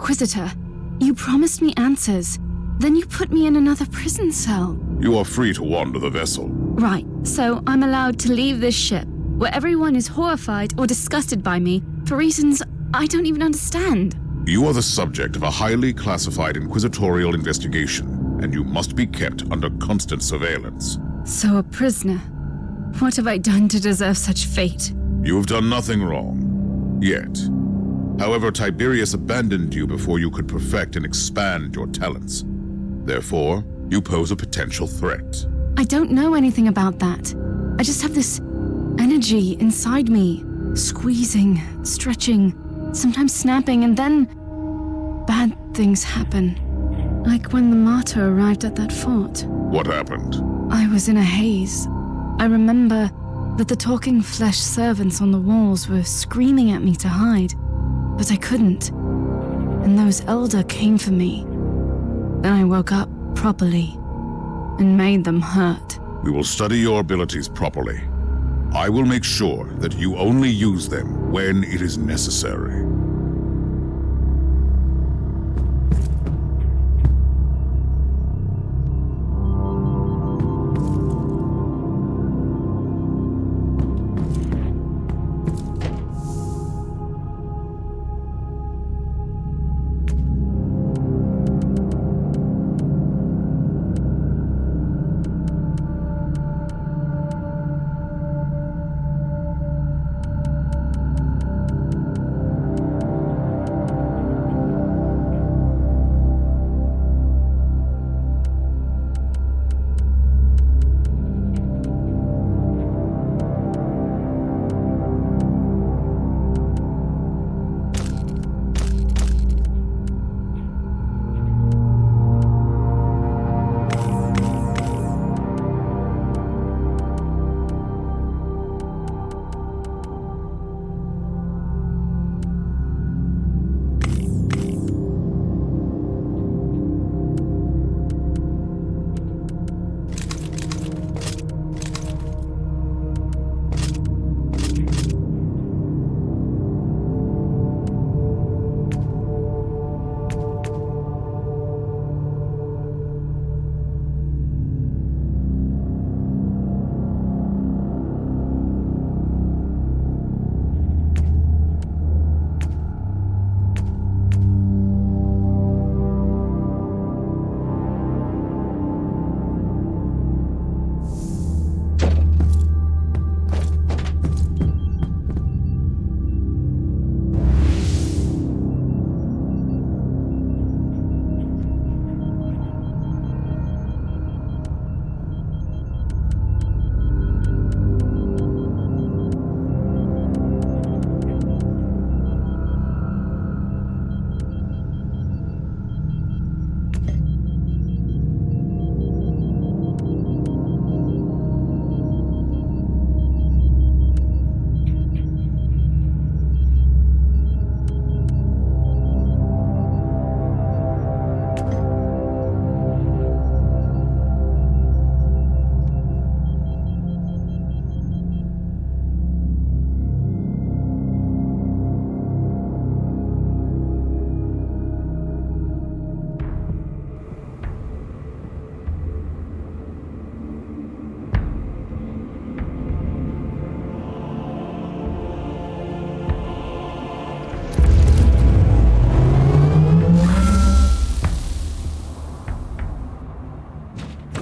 Inquisitor, you promised me answers. Then you put me in another prison cell. You are free to wander the vessel. Right, so I'm allowed to leave this ship, where everyone is horrified or disgusted by me for reasons I don't even understand. You are the subject of a highly classified inquisitorial investigation, and you must be kept under constant surveillance. So a prisoner. What have I done to deserve such fate? You have done nothing wrong. Yet. However, Tiberius abandoned you before you could perfect and expand your talents. Therefore, you pose a potential threat. I don't know anything about that. I just have this energy inside me, squeezing, stretching, sometimes snapping, and then bad things happen. Like when the Martyr arrived at that fort. What happened? I was in a haze. I remember that the talking flesh servants on the walls were screaming at me to hide, but I couldn't. And those Elder came for me. Then I woke up properly and made them hurt. We will study your abilities properly. I will make sure that you only use them when it is necessary.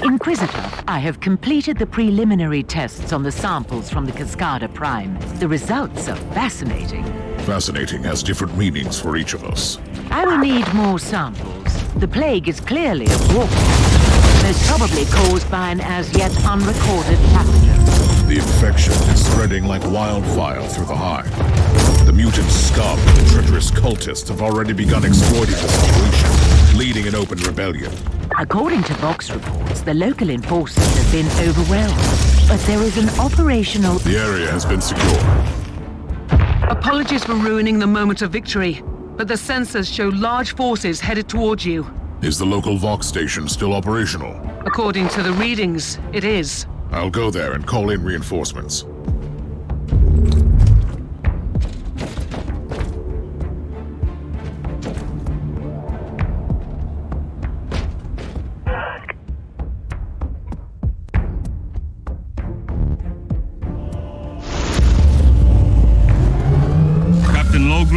Inquisitor, I have completed the preliminary tests on the samples from the Cascada Prime. The results are fascinating. Fascinating has different meanings for each of us. I will need more samples. The plague is clearly a warpath, most probably caused by an as yet unrecorded pathogen. The infection is spreading like wildfire through the hive. The mutant scum and treacherous cultists have already begun exploiting the situation, leading an open rebellion. According to Vox reports, the local enforcers have been overwhelmed, but there is an operational... The area has been secured. Apologies for ruining the moment of victory, but the sensors show large forces headed towards you. Is the local Vox station still operational? According to the readings, it is. I'll go there and call in reinforcements.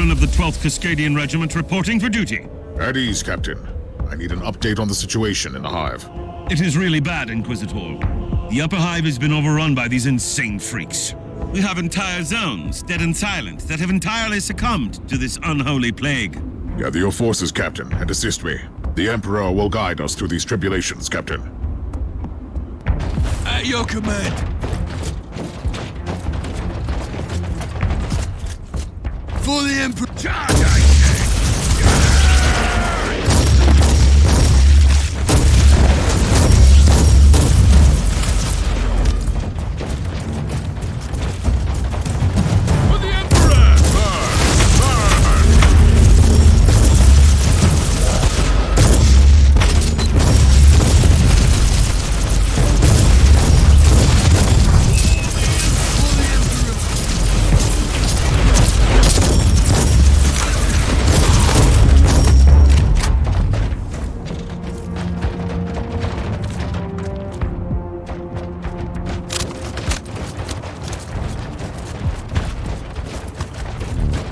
Baron of the 12th Cascadian Regiment reporting for duty. At ease, Captain. I need an update on the situation in the Hive. It is really bad, Inquisitor. The upper hive has been overrun by these insane freaks. We have entire zones, dead and silent, that have entirely succumbed to this unholy plague. Gather your forces, Captain, and assist me. The Emperor will guide us through these tribulations, Captain. At your command. For the Emperor. Charge, I say. For the Emperor.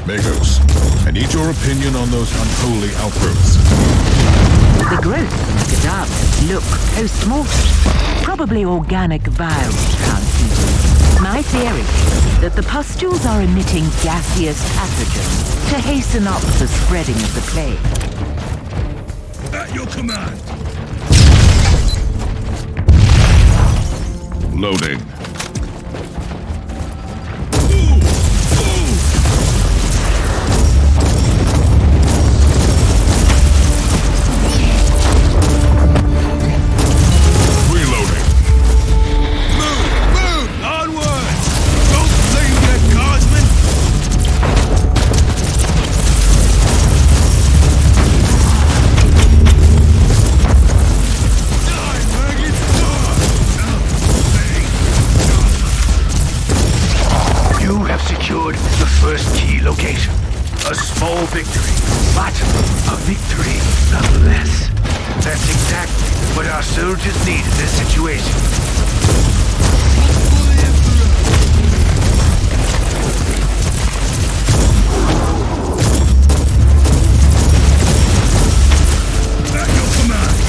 Magos, I need your opinion on those unholy outgrowths. The growth in the cadavers look post-mortem. Probably organic viral transfusions. My theory is that the pustules are emitting gaseous pathogens to hasten up the spreading of the plague. At your command. Loading. A small victory, but a victory nonetheless. That's exactly what our soldiers need in this situation. At your command.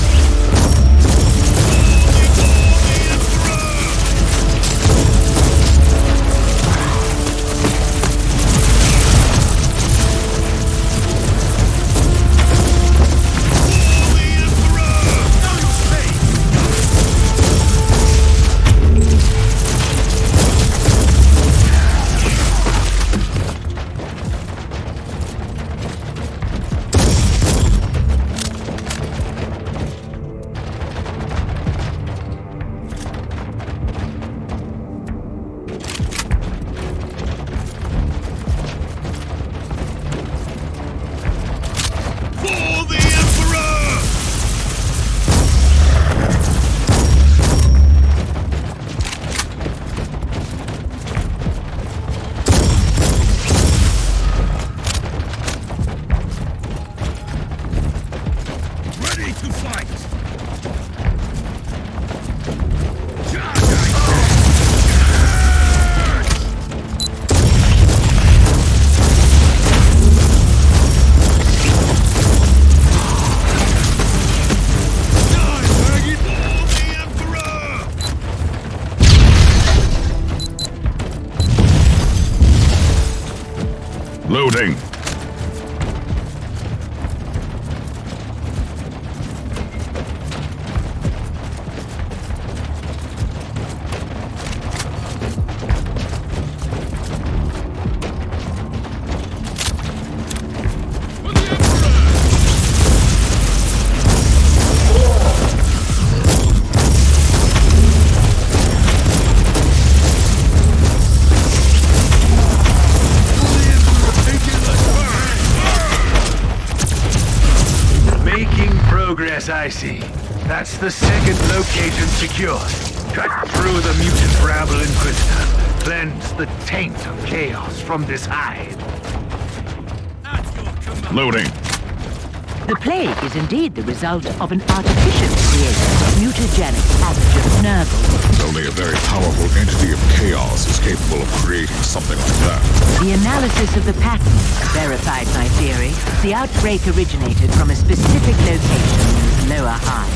Loading. I see. That's the second location secured. Cut through the mutant rabble, Inquisitor. Cleanse the taint of chaos from this hive. Loading. The plague is indeed the result of an artificially created mutagenic pathogen, Nurgle. Only a very powerful entity of chaos is capable of creating something like that. The analysis of the patterns verified my theory. The outbreak originated from a specific location in the lower hive.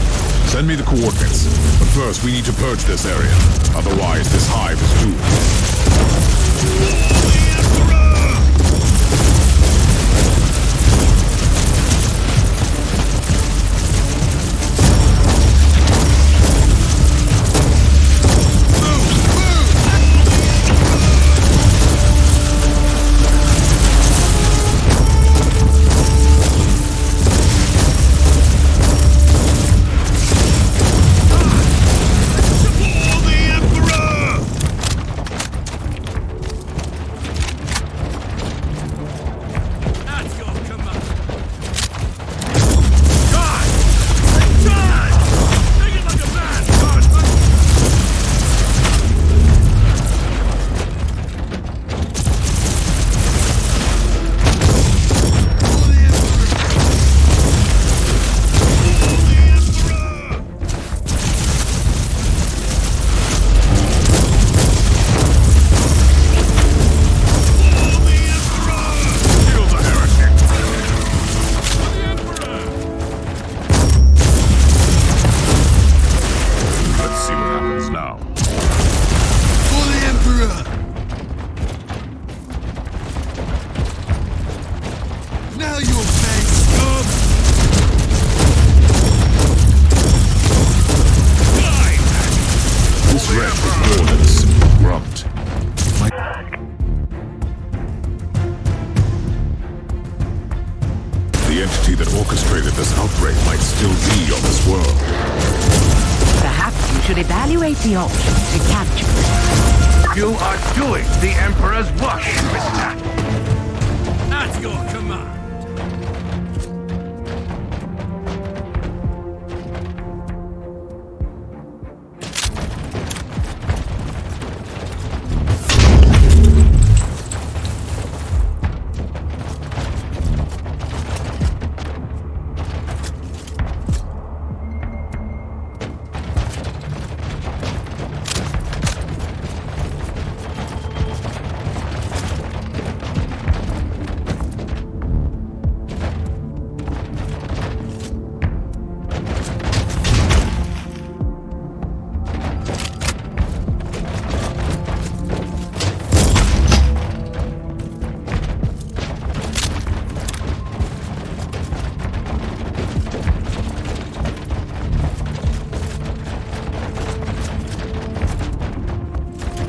Send me the coordinates. But first, we need to purge this area. Otherwise, this hive is doomed. The entity that orchestrated this outbreak might still be on this world. Perhaps you should evaluate the options to capture it. You are doing the Emperor's work, Inquisitor. At your command.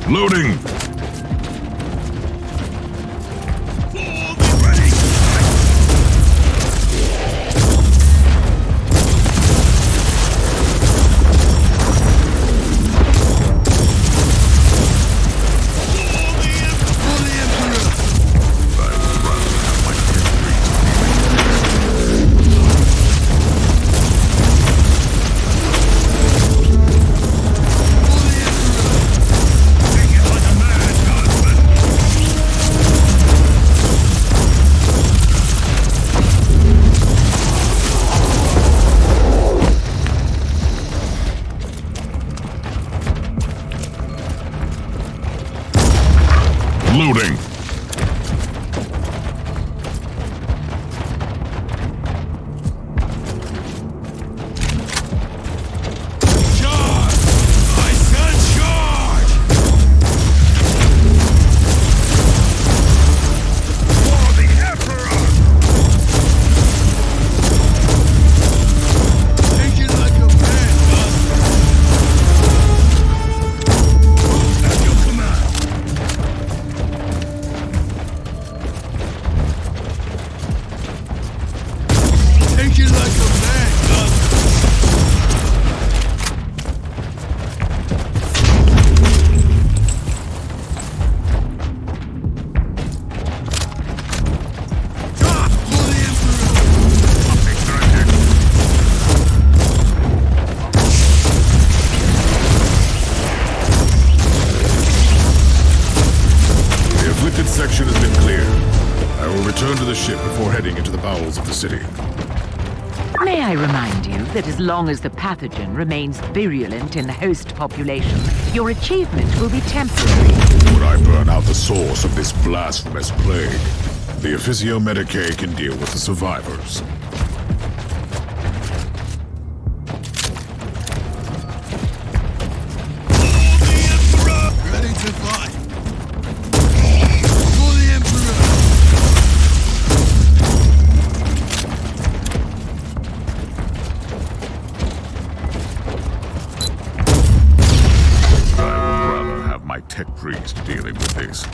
Loading! Loading! Charge! I said charge! For the Emperor! Take it like a man, bud! At your command! Take it like a man, bud! The afflicted section has been cleared. I will return to the ship before heading into the bowels of the city. May I remind you that as long as the pathogen remains virulent in the host population, your achievement will be temporary. Would I burn out the source of this blasphemous plague? The Officio Medicae can deal with the survivors. Ready to fly. For the Emperor. I would rather have my tech priest dealing with this.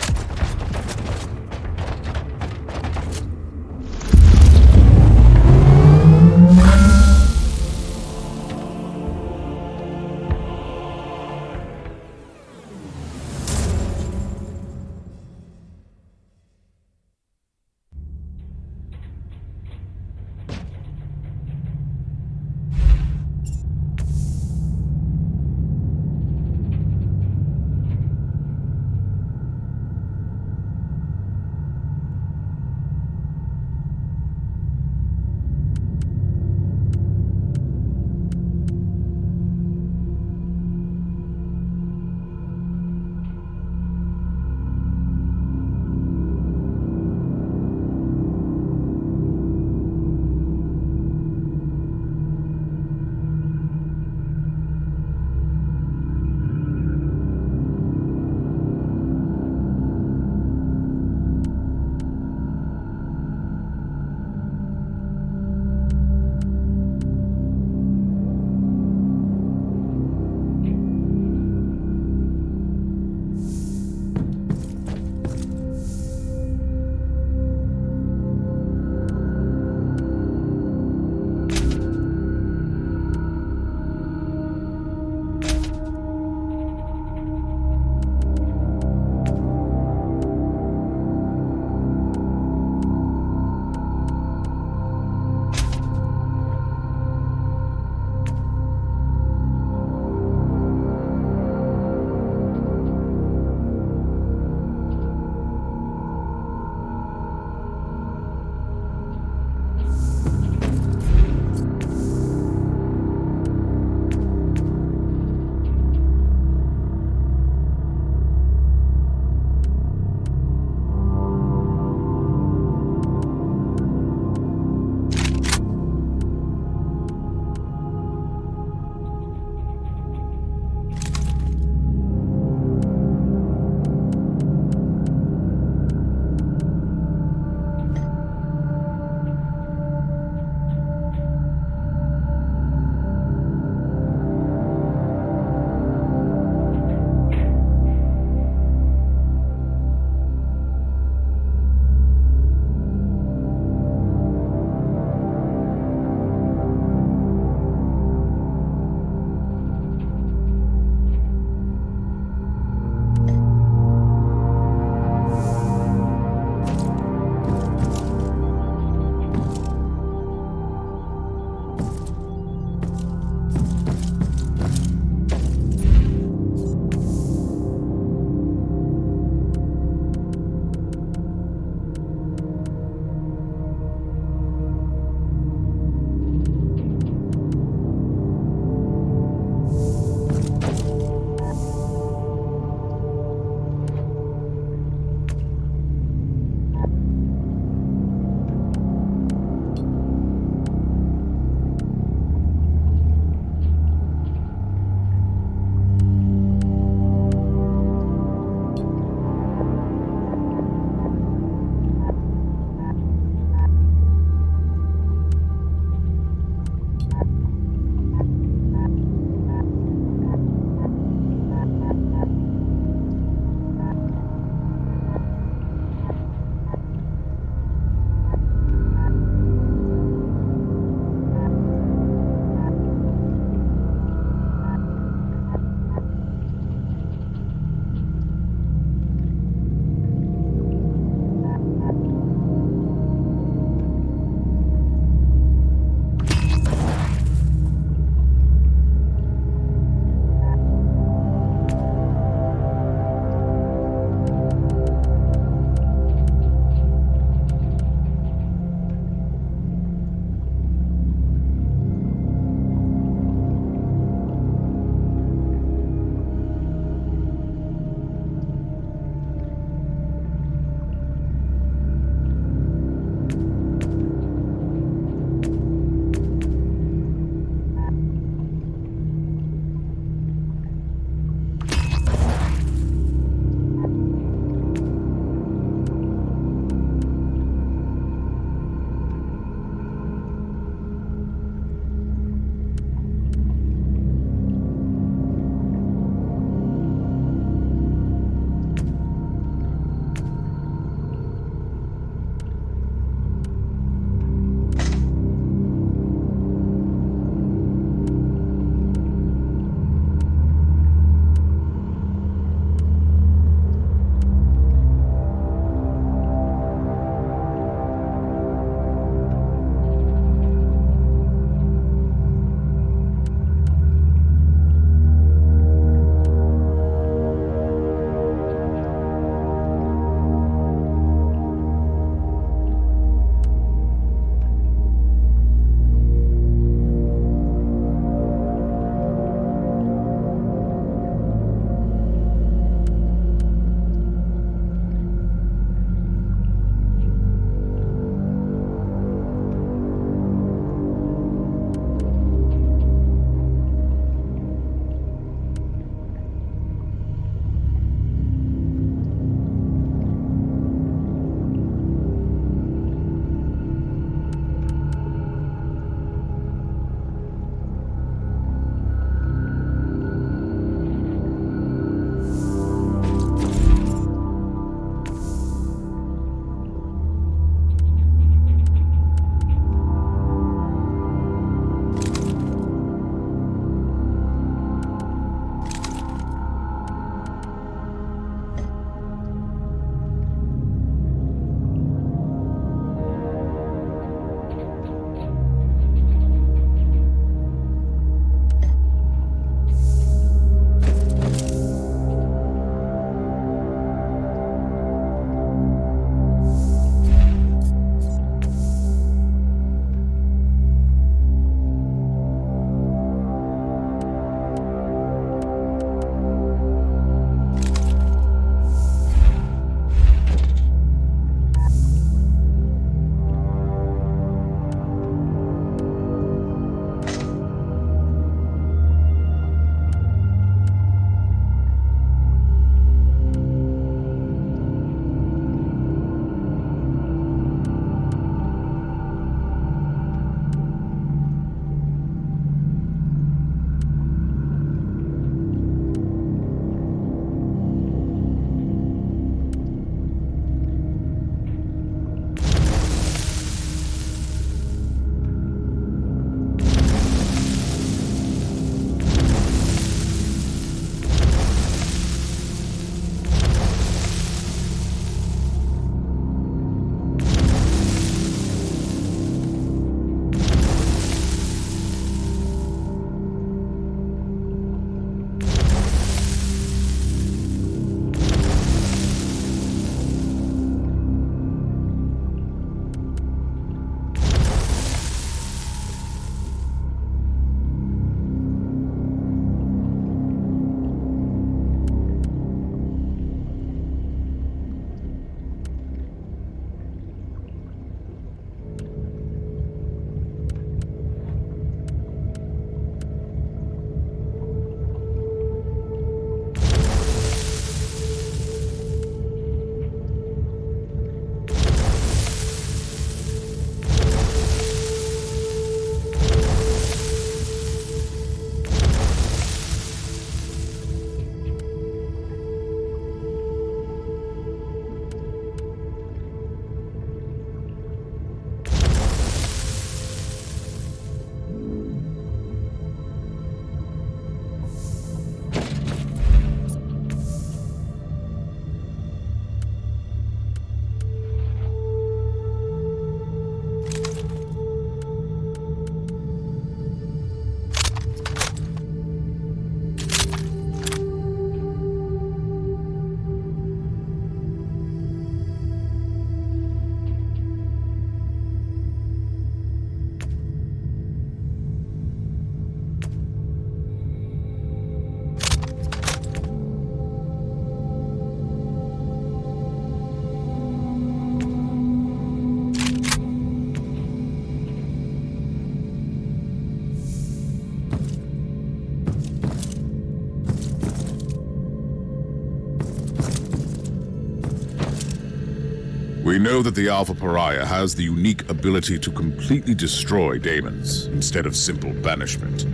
We know that the Alpha Pariah has the unique ability to completely destroy daemons instead of simple banishment,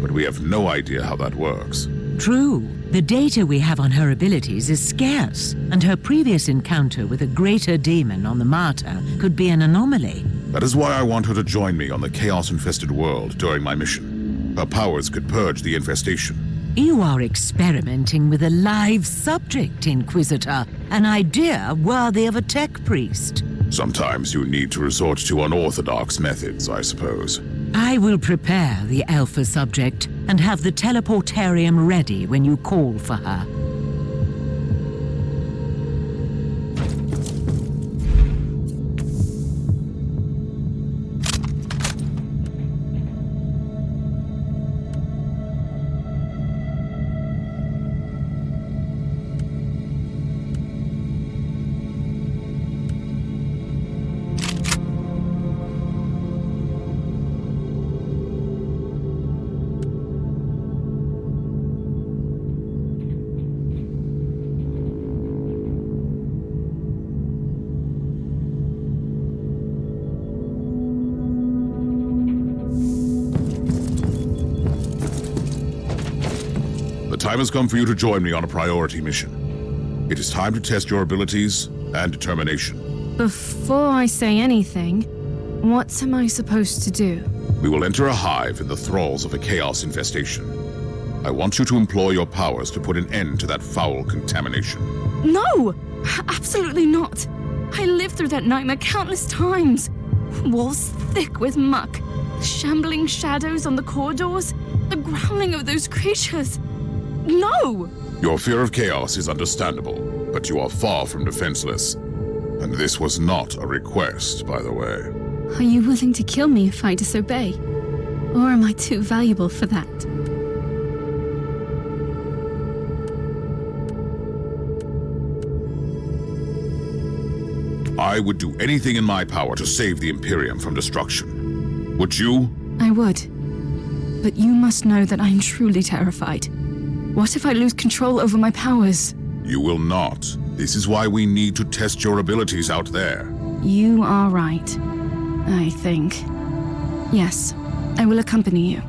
but we have no idea how that works. True. The data we have on her abilities is scarce, and her previous encounter with a greater demon on the Martyr could be an anomaly. That is why I want her to join me on the chaos-infested world during my mission. Her powers could purge the infestation. You are experimenting with a live subject, Inquisitor. An idea worthy of a tech priest. Sometimes you need to resort to unorthodox methods, I suppose. I will prepare the Alpha subject and have the teleportarium ready when you call for her. The time has come for you to join me on a priority mission. It is time to test your abilities and determination. Before I say anything, what am I supposed to do? We will enter a hive in the thralls of a chaos infestation. I want you to employ your powers to put an end to that foul contamination. No! Absolutely not! I lived through that nightmare countless times. Walls thick with muck, shambling shadows on the corridors, the growling of those creatures. No! Your fear of chaos is understandable, but you are far from defenseless. And this was not a request, by the way. Are you willing to kill me if I disobey? Or am I too valuable for that? I would do anything in my power to save the Imperium from destruction. Would you? I would. But you must know that I'm truly terrified. What if I lose control over my powers? You will not. This is why we need to test your abilities out there. You are right, I think. Yes, I will accompany you.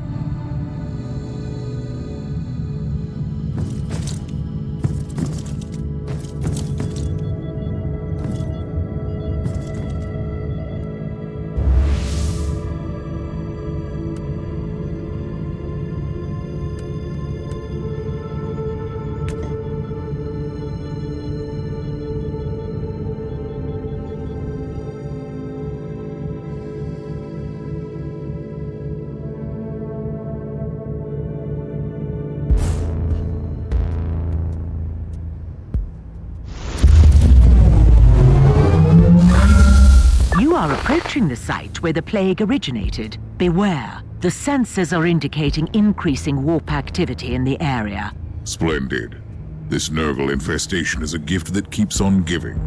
You are approaching the site where the plague originated. Beware. The sensors are indicating increasing warp activity in the area. Splendid. This Nurgle infestation is a gift that keeps on giving.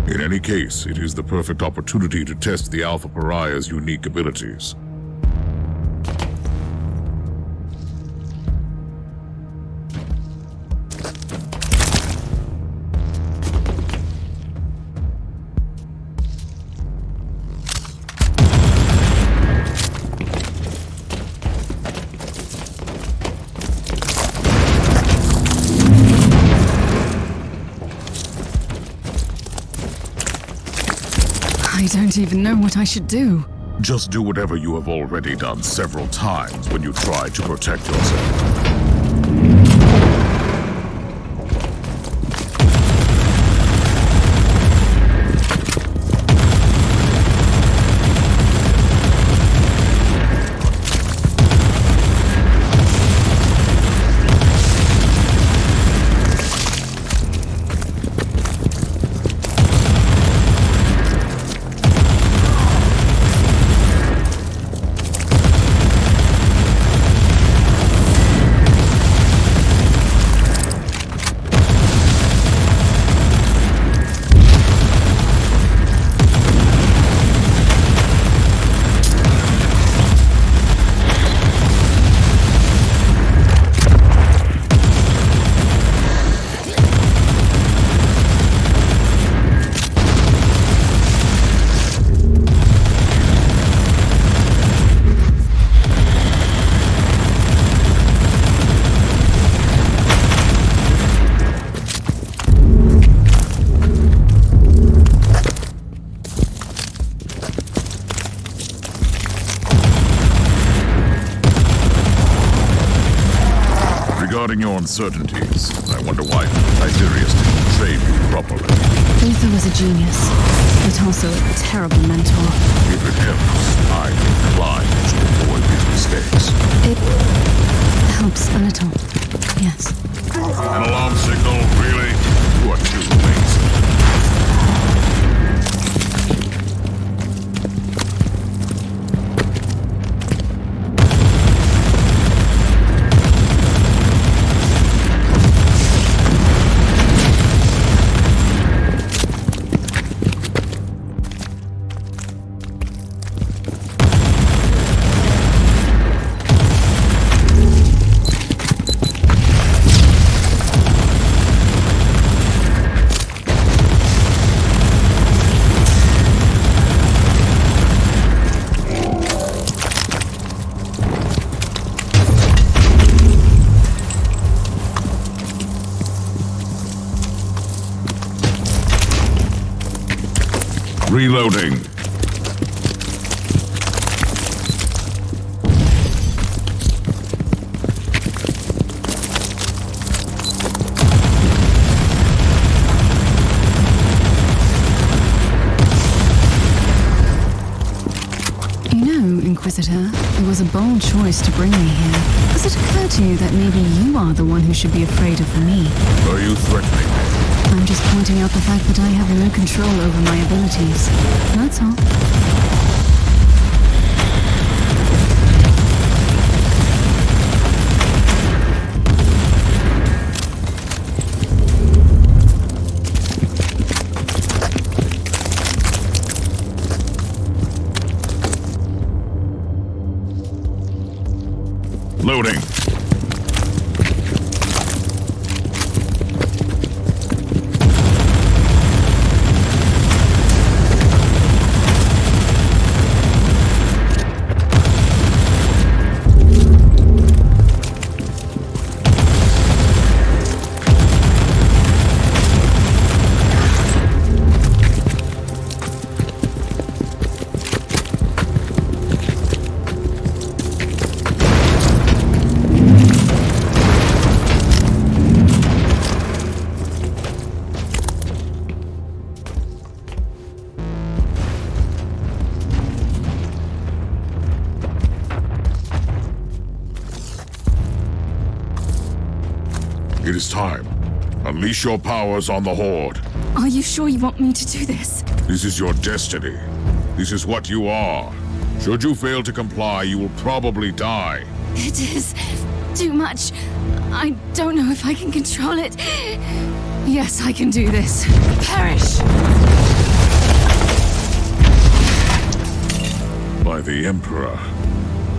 In any case, it is the perfect opportunity to test the Alpha Pariah's unique abilities. I don't even know what I should do. Just do whatever you have already done several times when you tried to protect yourself. uncertainties. I wonder why Tiberius didn't train you properly. Luther was a genius, but also a terrible mentor. Even him, I inclined to avoid his mistakes. It helps a little, yes. An alarm signal, really? You are too lazy. Reloading. You know, Inquisitor, it was a bold choice to bring me here. Does it occur to you that maybe you are the one who should be afraid of me? Are you threatening me? I'm just pointing out the fact that I have no control over my abilities. That's all. Loading. It is time. Unleash your powers on the Horde. Are you sure you want me to do this? This is your destiny. This is what you are. Should you fail to comply, you will probably die. It is too much. I don't know if I can control it. Yes, I can do this. Perish! By the Emperor.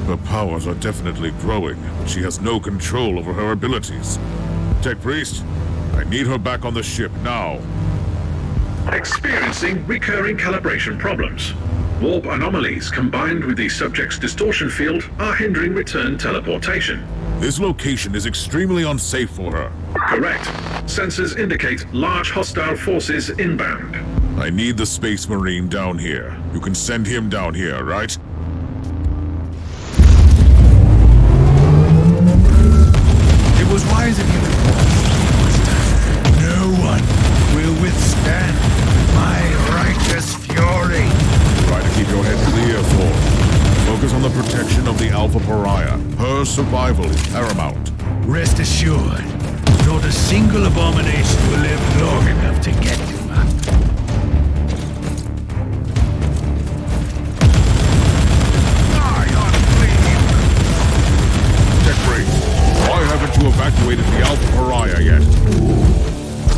Her powers are definitely growing, but she has no control over her abilities. Tech Priest, I need her back on the ship now. Experiencing recurring calibration problems. Warp anomalies combined with the subject's distortion field are hindering return teleportation. This location is extremely unsafe for her. Correct. Sensors indicate large hostile forces inbound. I need the Space Marine down here. You can send him down here, right? It was wise of you. No one will withstand my righteous fury. Try to keep your head clear, Thor. Focus on the protection of the Alpha Pariah. Her survival is paramount. Rest assured, not a single abomination will live long enough to get to her. Tech Priest, why haven't you evacuated the Alpha Pariah yet?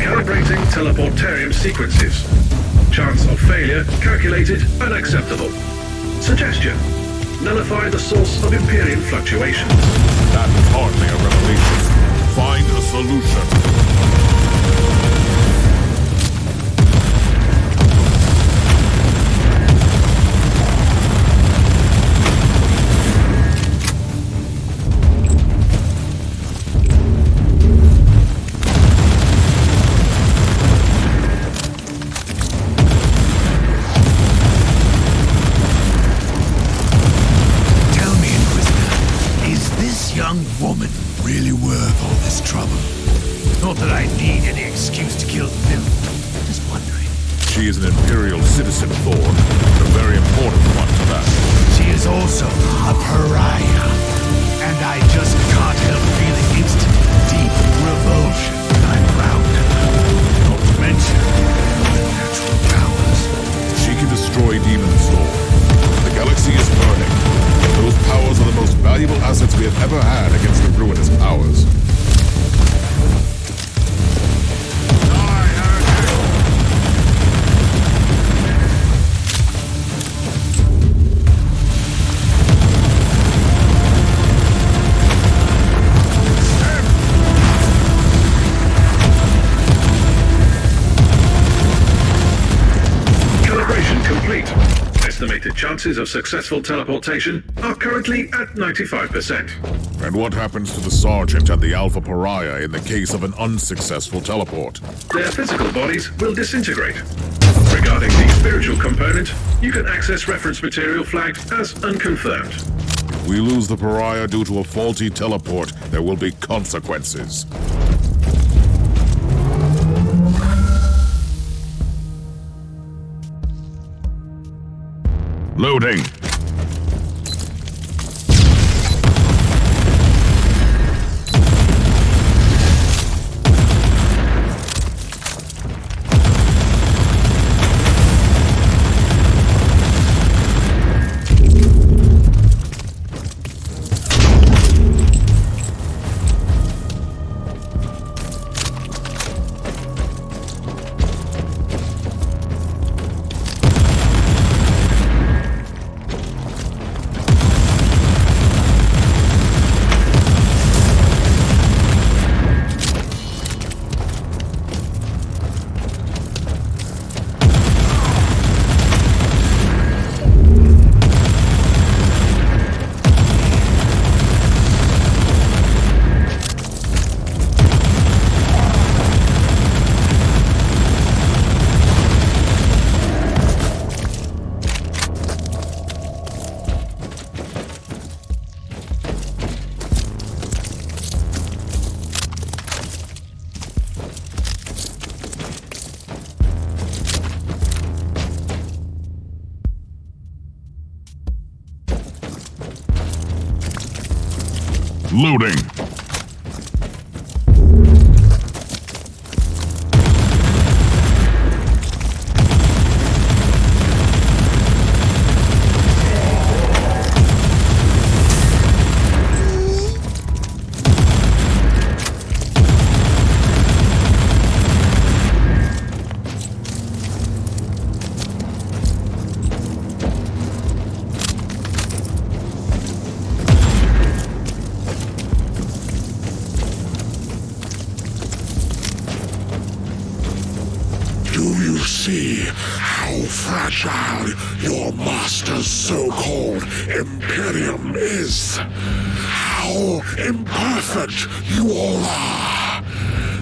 Calibrating teleportarium sequences. Chance of failure calculated unacceptable. Suggestion. Nullify the source of Imperium fluctuations. That is hardly a revelation. Find a solution. Young woman really worth all this trouble? need any excuse to kill Phil. Just wondering. She is an Imperial citizen, Thor, and a very important one to that. She is also a pariah. And I just can't help feeling instant, deep revulsion when I'm around her. Not to mention her natural powers. She can destroy demons, Thor. The galaxy is burning. Those powers are the most valuable assets we have ever had against the ruinous powers. Estimated chances of successful teleportation are currently at 95%. And what happens to the Sergeant and the Alpha Pariah in the case of an unsuccessful teleport? Their physical bodies will disintegrate. Regarding the spiritual component, you can access reference material flagged as unconfirmed. If we lose the Pariah due to a faulty teleport, there will be consequences. Loading. Loading. See how fragile your master's so-called Imperium is. How imperfect you all are.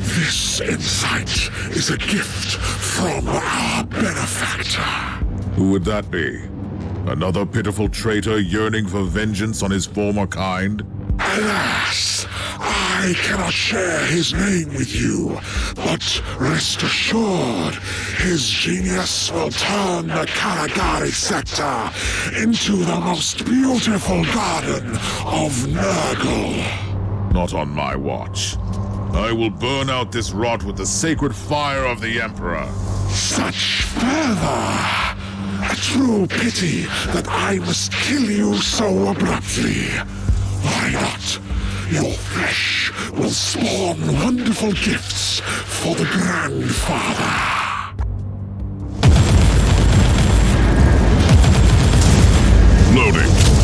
This insight is a gift from our benefactor. Who would that be? Another pitiful traitor yearning for vengeance on his former kind? Alas, I cannot share his name with you, but rest assured, his genius will turn the Karagari sector into the most beautiful garden of Nurgle. Not on my watch. I will burn out this rot with the sacred fire of the Emperor. Such fervor! A true pity that I must kill you so abruptly. Why not? Your flesh will spawn wonderful gifts for the Grandfather. Loading.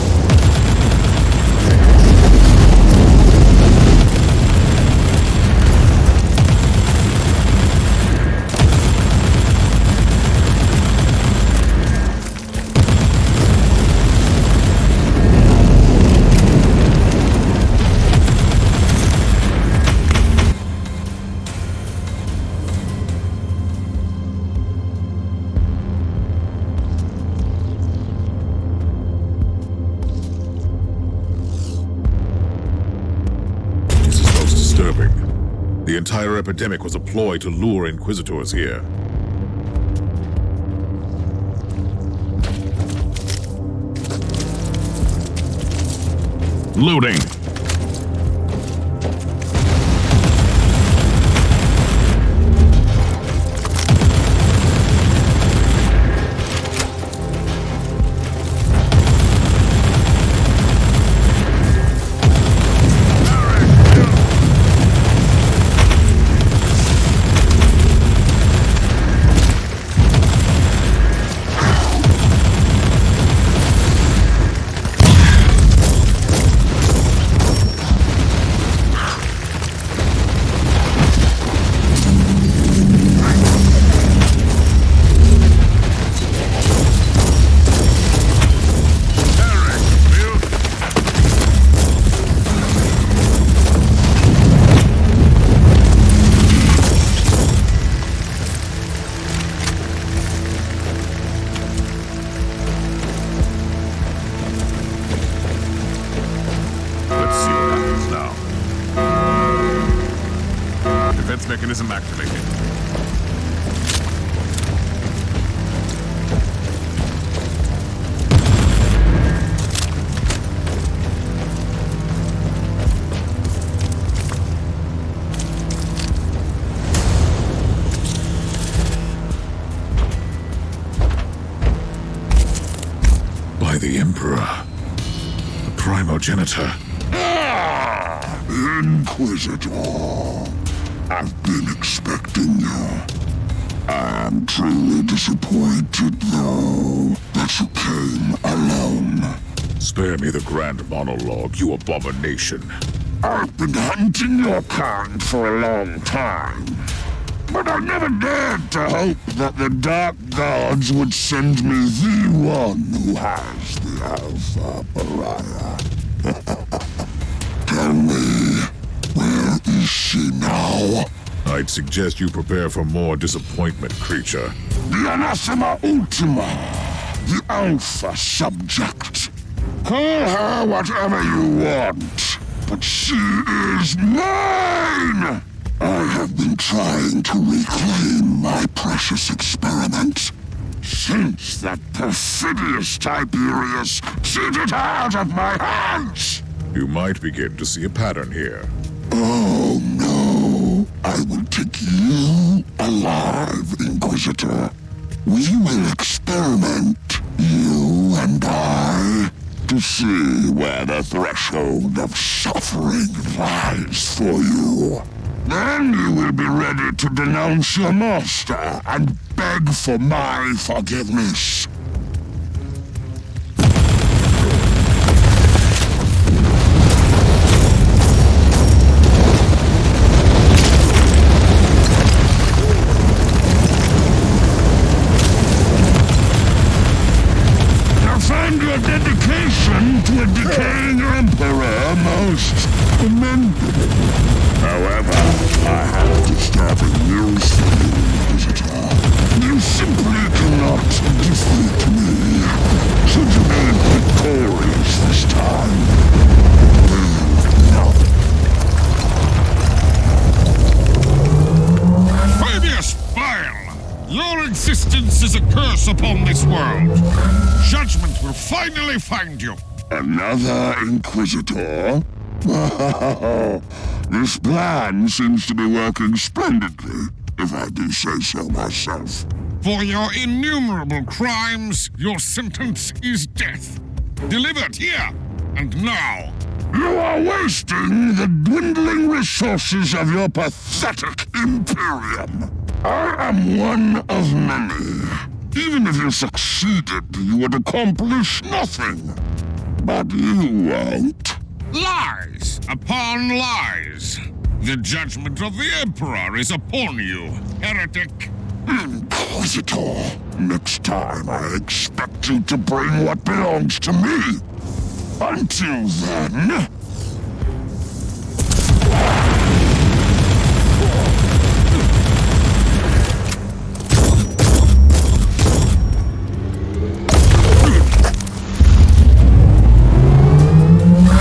entire epidemic was a ploy to lure Inquisitors here. Looting! Mechanism activated. By the Emperor, the primogenitor. Inquisitor. I've been expecting you. I am truly disappointed, though, that you came alone. Spare me the grand monologue, you abomination. I've been hunting your kind for a long time, but I never dared to hope that the Dark Gods would send me the one who has the Alpha Pariah. Tell me, where is she now? I'd suggest you prepare for more disappointment, creature. The Anathema Ultima, the Alpha subject. Call her whatever you want, but she is mine! I have been trying to reclaim my precious experiment since that perfidious Tiberius cheated her out of my hands! You might begin to see a pattern here. Oh no, I will take you alive, Inquisitor. We will experiment, you and I, to see where the threshold of suffering lies for you. Then you will be ready to denounce your master and beg for my forgiveness. Your dedication to a decaying emperor most commendable. However, I have disturbing news for you, Inquisitor. You simply cannot defeat me. Should you be victorious this time, no. Previous vile! Your existence is a curse upon this world. Judgment will finally find you. Another Inquisitor? This plan seems to be working splendidly, if I do say so myself. For your innumerable crimes, your sentence is death. Delivered here and now. You are wasting the dwindling resources of your pathetic Imperium. I am one of many. Even if you succeeded, you would accomplish nothing. But you won't. Lies upon lies. The judgment of the Emperor is upon you, heretic. Inquisitor, next time I expect you to bring what belongs to me. Until then...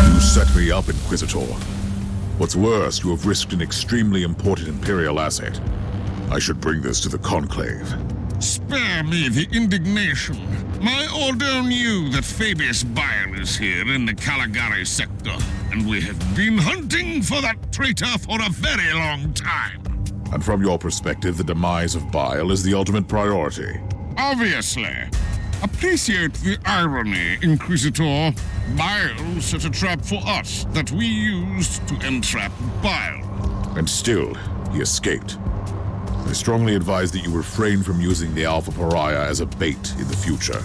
You set me up, Inquisitor. What's worse, you have risked an extremely important Imperial asset. I should bring this to the Conclave. Spare me the indignation. My order knew that Fabius Bile is here in the Caligari sector, and we have been hunting for that traitor for a very long time. And from your perspective, the demise of Bile is the ultimate priority. Obviously. Appreciate the irony, Inquisitor. Bile set a trap for us that we used to entrap Bile. And still, he escaped. I strongly advise that you refrain from using the Alpha Pariah as a bait in the future.